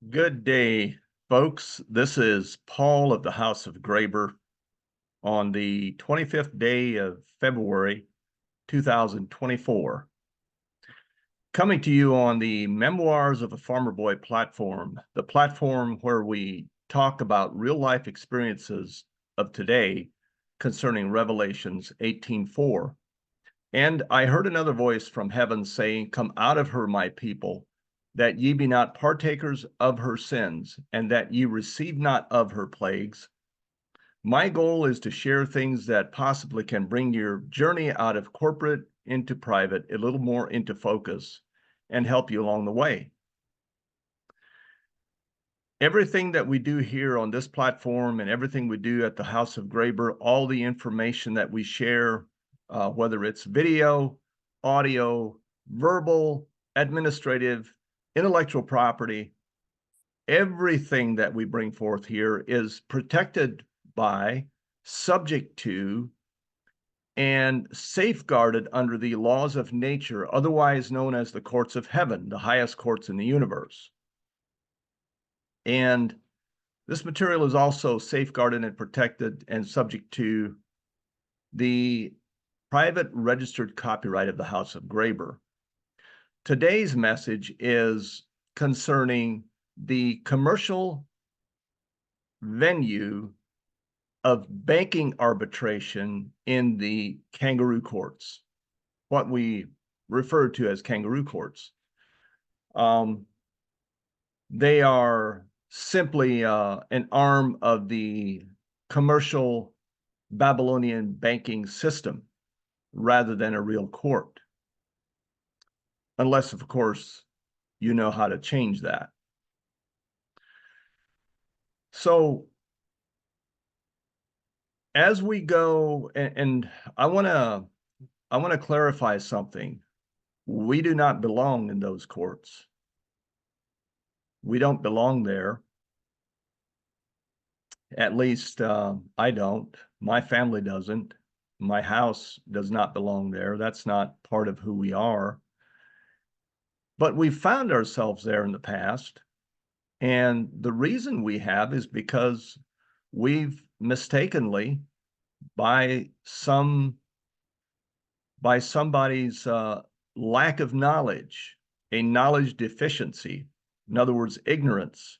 Good day, folks. This is Paul of the House of Graber on the 25th day of February, 2024. Coming to you on the Memoirs of a Farmer Boy platform, the platform where we talk about real-life experiences of today concerning Revelations 18:4. And I heard another voice from heaven saying, "Come out of her, my people, that ye be not partakers of her sins, and that ye receive not of her plagues." My goal is to share things that possibly can bring your journey out of corporate into private, a little more into focus, and help you along the way. Everything that we do here on this platform and everything we do at the House of Graber, all the information that we share, whether it's video, audio, verbal, administrative, intellectual property, everything that we bring forth here is protected by, subject to, and safeguarded under the laws of nature, otherwise known as the courts of heaven, the highest courts in the universe. And this material is also safeguarded and protected and subject to the private registered copyright of the House of Graber. Today's message is concerning the commercial venue of banking arbitration in the kangaroo courts, what we refer to as kangaroo courts. They are simply an arm of the commercial Babylonian banking system rather than a real court. Unless, of course, you know how to change that. So as we go, and I want to clarify something. We do not belong in those courts. We don't belong there. At least I don't. My family doesn't. My house does not belong there. That's not part of who we are. But we've found ourselves there in the past. And the reason we have is because we've mistakenly, by somebody's lack of knowledge, a knowledge deficiency, in other words, ignorance.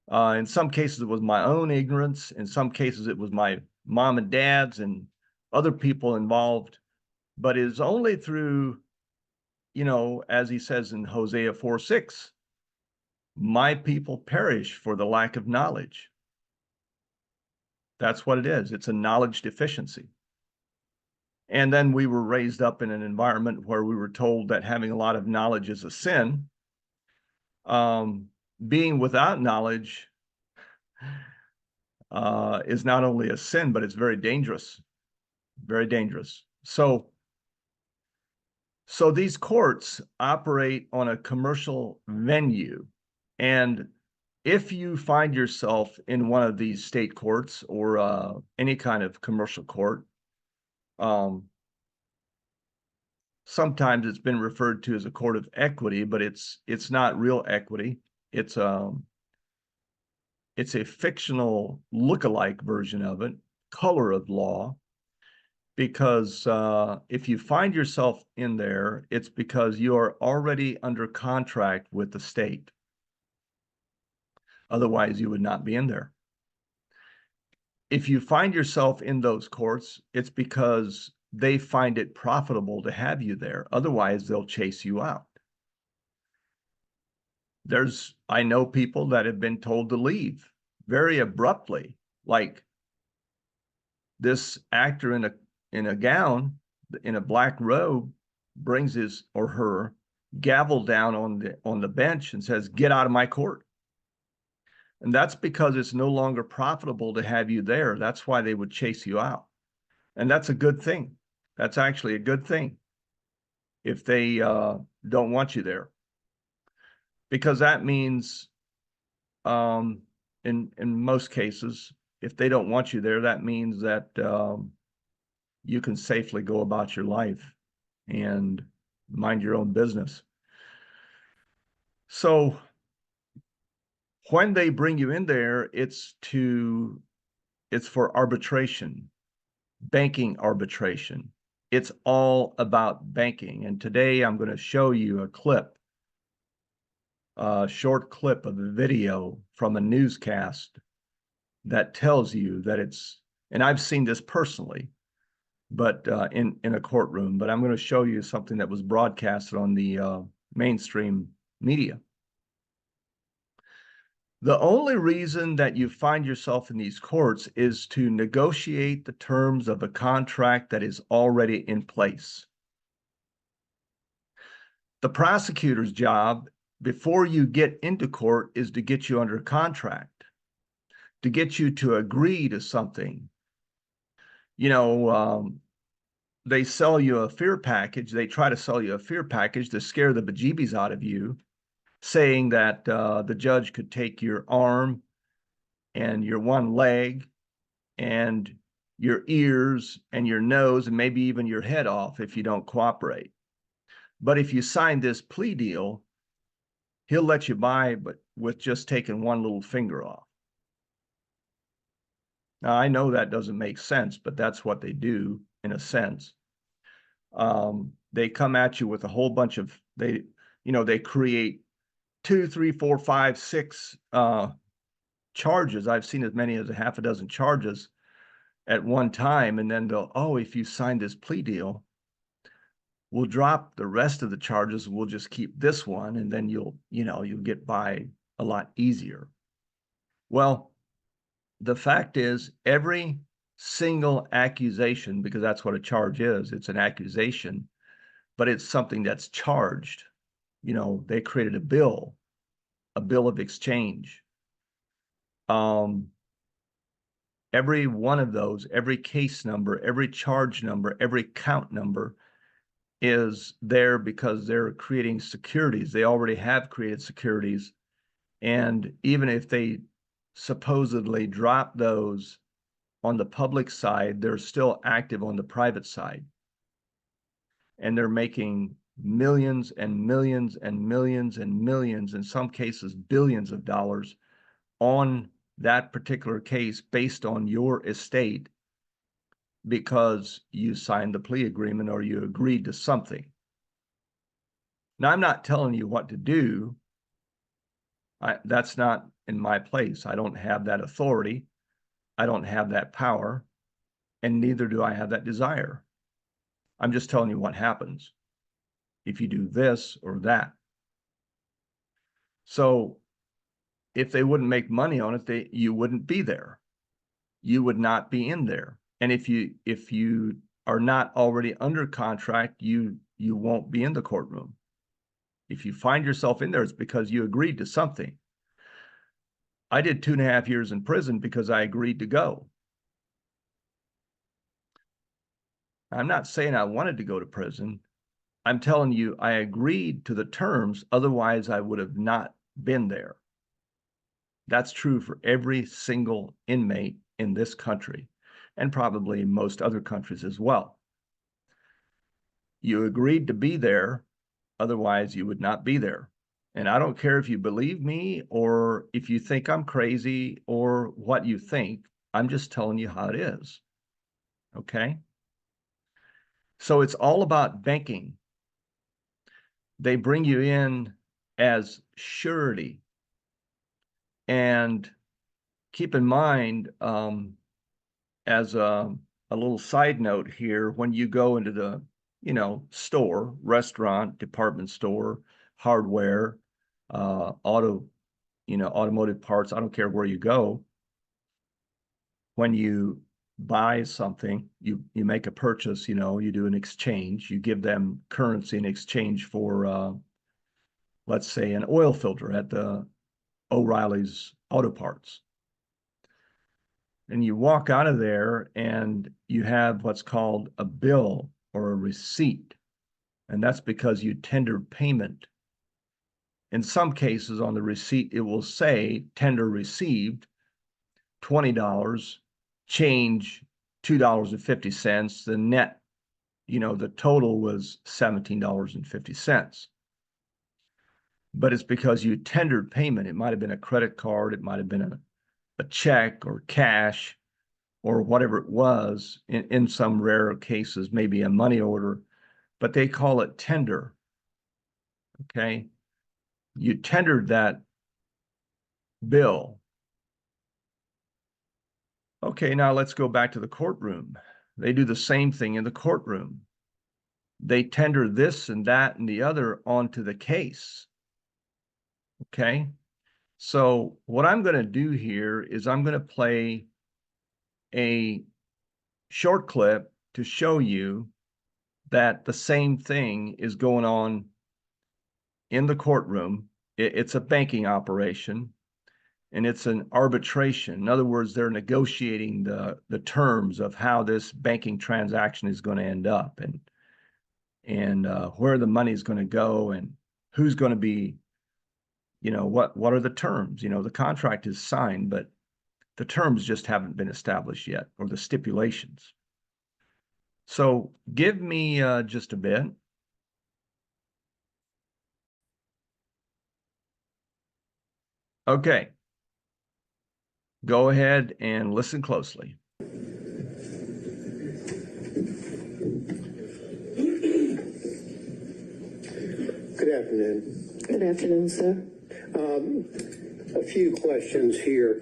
In some cases, it was my own ignorance. In some cases, it was my mom and dad's and other people involved. But it is only through, as he says in Hosea 4:6, my people perish for the lack of knowledge. That's what it is. It's a knowledge deficiency. And then we were raised up in an environment where we were told that having a lot of knowledge is a sin. Being without knowledge is not only a sin, but it's very dangerous, very dangerous. So these courts operate on a commercial venue. And if you find yourself in one of these state courts or any kind of commercial court, sometimes it's been referred to as a court of equity, but it's not real equity. It's a fictional look-alike version of it, color of law, because if you find yourself in there, it's because you are already under contract with the state. Otherwise, you would not be in there. If you find yourself in those courts, it's because they find it profitable to have you there. Otherwise, they'll chase you out. I know people that have been told to leave very abruptly, like this actor in a gown, in a black robe, brings his or her gavel down on the bench and says, "Get out of my court." And that's because it's no longer profitable to have you there. That's why they would chase you out. And that's a good thing. That's actually a good thing if they don't want you there. Because that means, in most cases, if they don't want you there, that means that you can safely go about your life and mind your own business. So When they bring you in there, it's for arbitration, banking arbitration. It's all about banking. And today I'm going to show you a short clip of a video from a newscast that tells you that and I've seen this personally, but in a courtroom, but I'm going to show you something that was broadcasted on the mainstream media. The only reason that you find yourself in these courts is to negotiate the terms of a contract that is already in place. The prosecutor's job before you get into court is to get you under contract, to get you to agree to something. They sell you a fear package. They try to sell you a fear package to scare the bejeebies out of you, saying that the judge could take your arm and your one leg and your ears and your nose and maybe even your head off if you don't cooperate. But if you sign this plea deal, he'll let you by, but with just taking one little finger off. Now, I know that doesn't make sense, but that's what they do in a sense. They come at you with a whole bunch of, they create 2, 3, 4, 5, 6 charges. I've seen as many as a half a dozen charges at one time. And then they'll, if you sign this plea deal, we'll drop the rest of the charges. We'll just keep this one. And then you'll get by a lot easier. Well, the fact is every single accusation, because that's what a charge is, it's an accusation, but it's something that's charged. They created a bill of exchange. Every one of those, every case number, every charge number, every count number is there because they're creating securities. They already have created securities. And even if they supposedly drop those on the public side, they're still active on the private side. And they're making millions and millions and millions and millions, in some cases, billions of dollars on that particular case based on your estate because you signed the plea agreement or you agreed to something. Now, I'm not telling you what to do. That's not in my place. I don't have that authority. I don't have that power, and neither do I have that desire. I'm just telling you what happens if you do this or that. So if they wouldn't make money on it, you wouldn't be there. You would not be in there. And if you are not already under contract, you won't be in the courtroom. If you find yourself in there, it's because you agreed to something. I did 2.5 years in prison because I agreed to go. I'm not saying I wanted to go to prison. I'm telling you, I agreed to the terms. Otherwise, I would have not been there. That's true for every single inmate in this country, and probably most other countries as well. You agreed to be there. Otherwise, you would not be there. And I don't care if you believe me or if you think I'm crazy or what you think. I'm just telling you how it is. Okay? So it's all about banking. They bring you in as surety. And keep in mind, as a little side note here, when you go into the store, restaurant, department store, hardware, automotive parts, I don't care where you go, when you buy something, you make a purchase, you do an exchange, you give them currency in exchange for let's say an oil filter at the O'Reilly's Auto Parts. And you walk out of there and you have what's called a bill or a receipt. And that's because you tendered payment. In some cases on the receipt, it will say tender received, $20, change $2.50. The net, the total was $17.50. but it's because you tendered payment. It might have been a credit card, it might have been a check or cash or whatever it was. In some rare cases, maybe a money order, but they call it tender. Okay, you tendered that bill. Okay, now let's go back to the courtroom. They do the same thing in the courtroom. They tender this and that and the other onto the case. Okay, so what I'm going to do here is I'm going to play a short clip to show you that the same thing is going on in the courtroom. It's a banking operation, and it's an arbitration. In other words, they're negotiating the terms of how this banking transaction is going to end up, and where the money is going to go, and who's going to be, what are the terms? The contract is signed, but the terms just haven't been established yet, or the stipulations. So give me just a bit. Okay. Go ahead and listen closely. Good afternoon. Good afternoon, sir. A few questions here.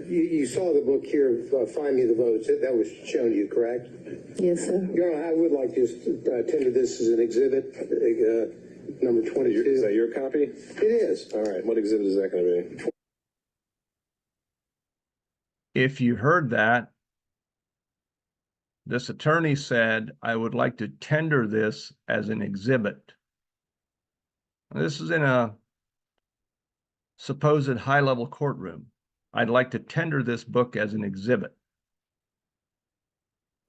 You saw the book here, Find Me the Votes. That was shown to you, correct? Yes, sir. Your Honor, I would like to tender this as an exhibit, number 22. Is that your copy? It is. All right. What exhibit is that going to be? If you heard that, this attorney said, I would like to tender this as an exhibit. This is in a supposed high-level courtroom. I'd like to tender this book as an exhibit.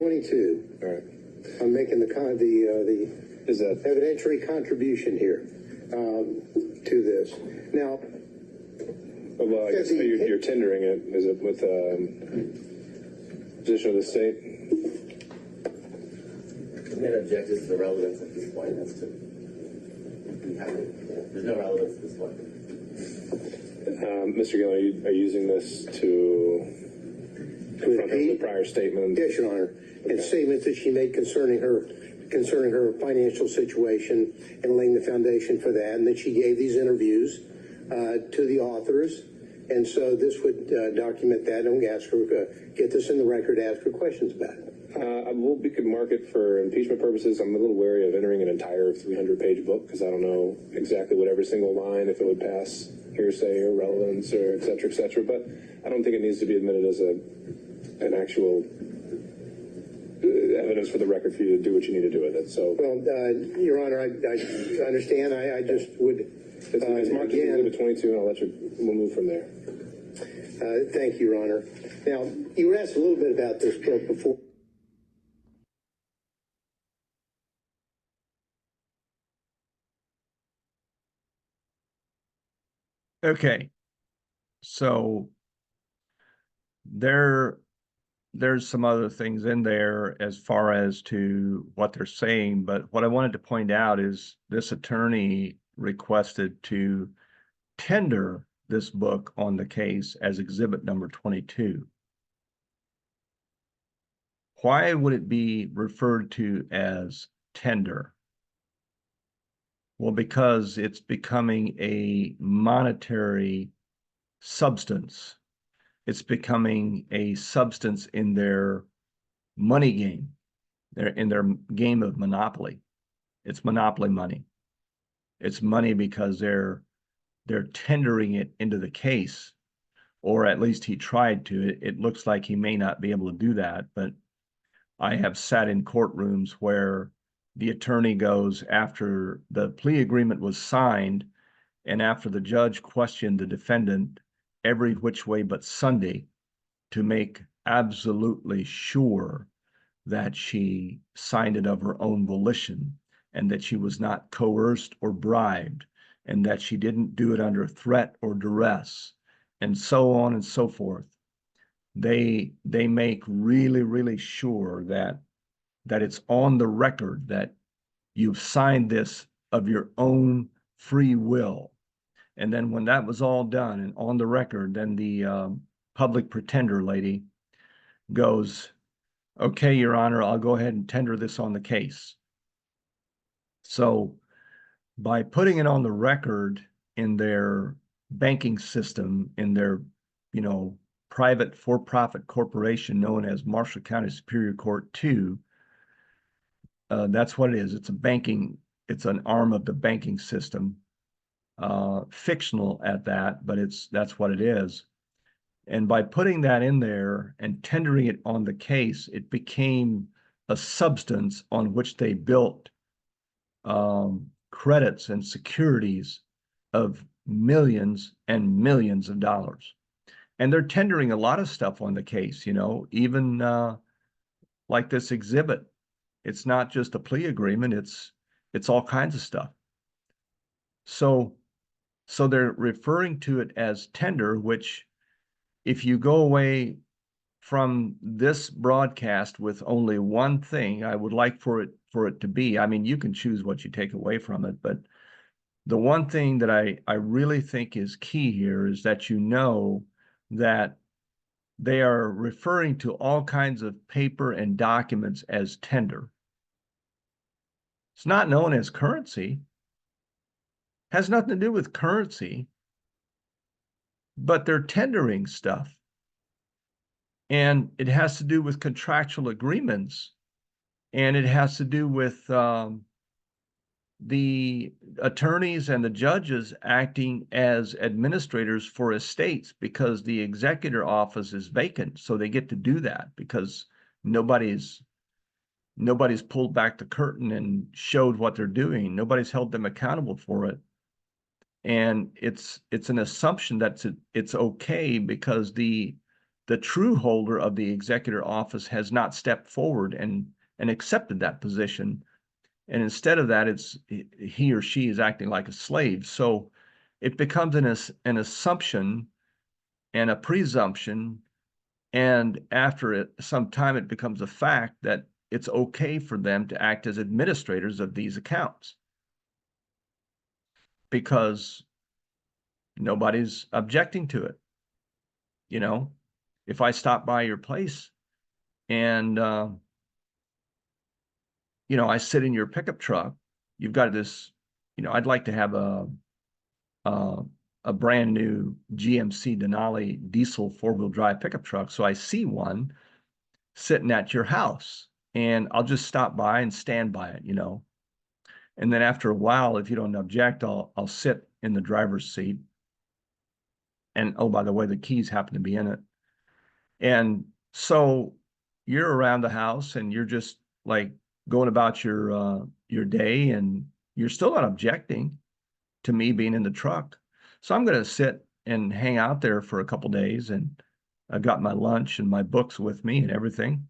22. All right. I'm making the Is that evidentiary contribution here to this. Now, well? I guess you're tendering it. Is it with position of the state? The main objective is the relevance at this point. There's no relevance at this point. Mr. Gill, are you using this to confront her with prior statements? yes, Your Honor, and statements that she made concerning her financial situation and laying the foundation for that, and that she gave these interviews to the authors, and so this would document that, and we ask her, get this in the record, ask her questions about it. We could mark it for impeachment purposes. I'm a little wary of entering an entire 300-page book because I don't know exactly what every single line, if it would pass hearsay or relevance or et cetera, but I don't think it needs to be admitted as an actual evidence for the record for you to do what you need to do with it. So, well, Your Honor, I understand. I just would. It's marked as Exhibit 22, and we'll move from there. Thank you, Your Honor. Now, you were asked a little bit about this book before. Okay, so there's some other things in there as far as to what they're saying, but what I wanted to point out is this attorney requested to tender this book on the case as exhibit number 22. Why would it be referred to as tender? Well, because it's becoming a monetary substance. It's becoming a substance in their money game, in their game of monopoly. It's monopoly money. It's money because they're tendering it into the case, or at least he tried to. It looks like he may not be able to do that, but I have sat in courtrooms where the attorney goes after the plea agreement was signed and after the judge questioned the defendant every which way but Sunday to make absolutely sure that she signed it of her own volition and that she was not coerced or bribed and that she didn't do it under threat or duress and so on and so forth. They make really, really sure that it's on the record that you've signed this of your own free will. And then when that was all done and on the record, then the public pretender lady goes, okay, Your Honor, I'll go ahead and tender this on the case. So by putting it on the record in their banking system, in their, private for-profit corporation known as Marshall County Superior Court 2, that's what it is. It's an arm of the banking system, fictional at that, but that's what it is. And by putting that in there and tendering it on the case, it became a substance on which they built credits and securities of millions and millions of dollars. And they're tendering a lot of stuff on the case, even like this exhibit. It's not just a plea agreement, it's all kinds of stuff. So they're referring to it as tender, which if you go away from this broadcast with only one thing, I would like for it to be, I mean, you can choose what you take away from it, but the one thing that I really think is key here is that that they are referring to all kinds of paper and documents as tender. It's not known as currency, has nothing to do with currency, but they're tendering stuff. And it has to do with contractual agreements, and it has to do with the attorneys and the judges acting as administrators for estates, because the executor office is vacant. So they get to do that because nobody's pulled back the curtain and showed what they're doing. Nobody's held them accountable for it. And it's an assumption that it's okay because the true holder of the executor office has not stepped forward and accepted that position. And instead of that, it's he or she is acting like a slave. So it becomes an assumption and a presumption. And after some time, it becomes a fact that it's okay for them to act as administrators of these accounts because nobody's objecting to it. If I stop by your place and I sit in your pickup truck, you've got this, I'd like to have a brand new GMC Denali diesel 4-wheel drive pickup truck. So I see one sitting at your house and I'll just stop by and stand by it, and then after a while, if you don't object, I'll sit in the driver's seat. And oh, by the way, the keys happen to be in it. And so you're around the house and you're just like going about your day, and you're still not objecting to me being in the truck. So I'm going to sit and hang out there for a couple days, and I've got my lunch and my books with me and everything.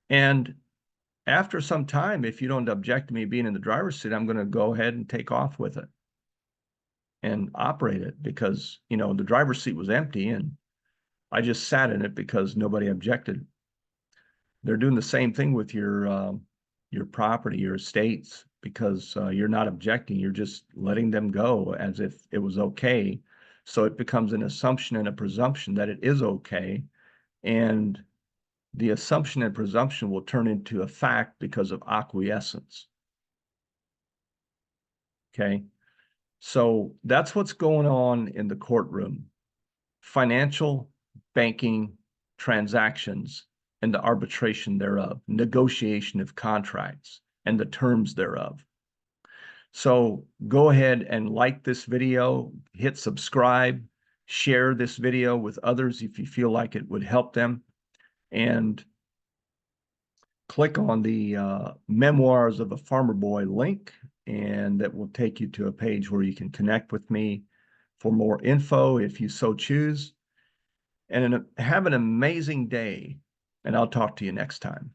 And after some time, if you don't object to me being in the driver's seat, I'm going to go ahead and take off with it and operate it because, the driver's seat was empty and I just sat in it because nobody objected. They're doing the same thing with your property, your estates, because you're not objecting. You're just letting them go as if it was okay. So it becomes an assumption and a presumption that it is okay. And the assumption and presumption will turn into a fact because of acquiescence. Okay. So that's what's going on in the courtroom. Financial, banking, transactions, and the arbitration thereof, negotiation of contracts, and the terms thereof. So go ahead and like this video, hit subscribe, share this video with others if you feel like it would help them, and click on the Memoirs of a Farmer Boy link, and that will take you to a page where you can connect with me for more info if you so choose. And have an amazing day, and I'll talk to you next time.